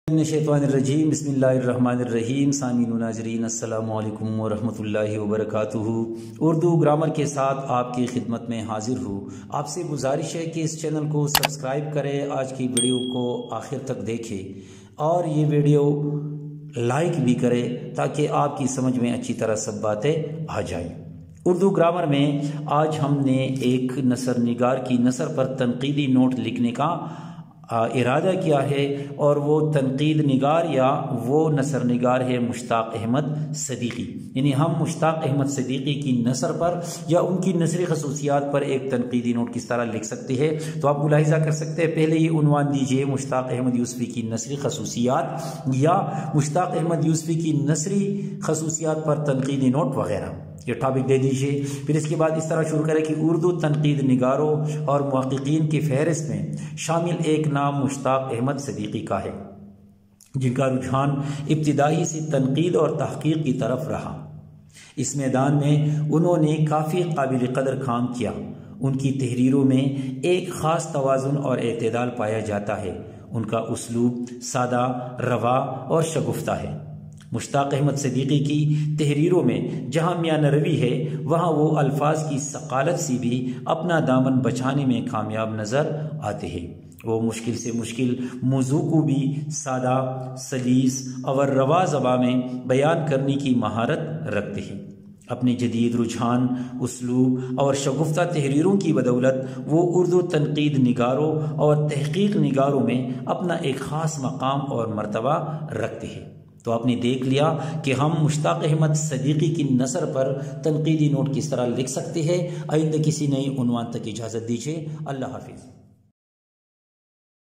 شیطان الرجیم بسم اللہ الرحمن الرحیم سامعین و ناظرین السلام علیکم ورحمۃ اللہ وبرکاتہ۔ اردو گرامر کے ساتھ آپ کی خدمت میں حاضر ہوں۔ آپ سے گزارش ہے کہ اس چینل کو سبسکرائب کریں، آج کی ویڈیو کو آخر تک دیکھیں اور یہ ویڈیو لائک بھی کریں تاکہ آپ کی سمجھ میں اچھی طرح سب باتیں آ جائیں۔ اردو گرامر میں آج ہم نے ایک نثر نگار کی نثر پر تنقیدی نوٹ لکھنے کا ارادہ کیا ہے، اور وہ تنقید نگار یا وہ نثر نگار ہے مشتاق احمد صدیقی۔ یعنی ہم مشتاق احمد صدیقی کی نثر پر یا ان کی نثری خصوصیات پر ایک تنقیدی نوٹ کس طرح لکھ سکتے ہیں، تو آپ ملاحظہ کر سکتے ہیں۔ پہلے یہ عنوان دیجئے مشتاق احمد یوسفی کی نثری خصوصیات یا مشتاق احمد یوسفی کی نثری خصوصیات پر تنقیدی نوٹ وغیرہ، یہ ٹاپک دے دیجئے۔ پھر اس کے بعد اس طرح شروع کریں کہ اردو تنقید نگاروں اور محققین کی فہرست میں شامل ایک نام مشتاق احمد صدیقی کا ہے، جن کا رجحان ابتدائی سے تنقید اور تحقیق کی طرف رہا۔ اس میدان میں انہوں نے کافی قابل قدر کام کیا۔ ان کی تحریروں میں ایک خاص توازن اور اعتدال پایا جاتا ہے۔ ان کا اسلوب سادہ، روا اور شگفتہ ہے۔ مشتاق احمد صدیقی کی تحریروں میں جہاں میانہ روی ہے، وہاں وہ الفاظ کی ثقالت سے بھی اپنا دامن بچانے میں کامیاب نظر آتے ہیں۔ وہ مشکل سے مشکل موضوع کو بھی سادہ، سلیس اور روا زبان میں بیان کرنے کی مہارت رکھتے ہیں۔ اپنے جدید رجحان، اسلوب اور شگفتہ تحریروں کی بدولت وہ اردو تنقید نگاروں اور تحقیق نگاروں میں اپنا ایک خاص مقام اور مرتبہ رکھتے ہیں۔ تو آپ نے دیکھ لیا کہ ہم مشتاق احمد صدیقی کی نثر پر تنقیدی نوٹ کس طرح لکھ سکتے ہیں۔ آئندہ کسی نئے عنوان تک اجازت دیجیے۔ اللہ حافظ۔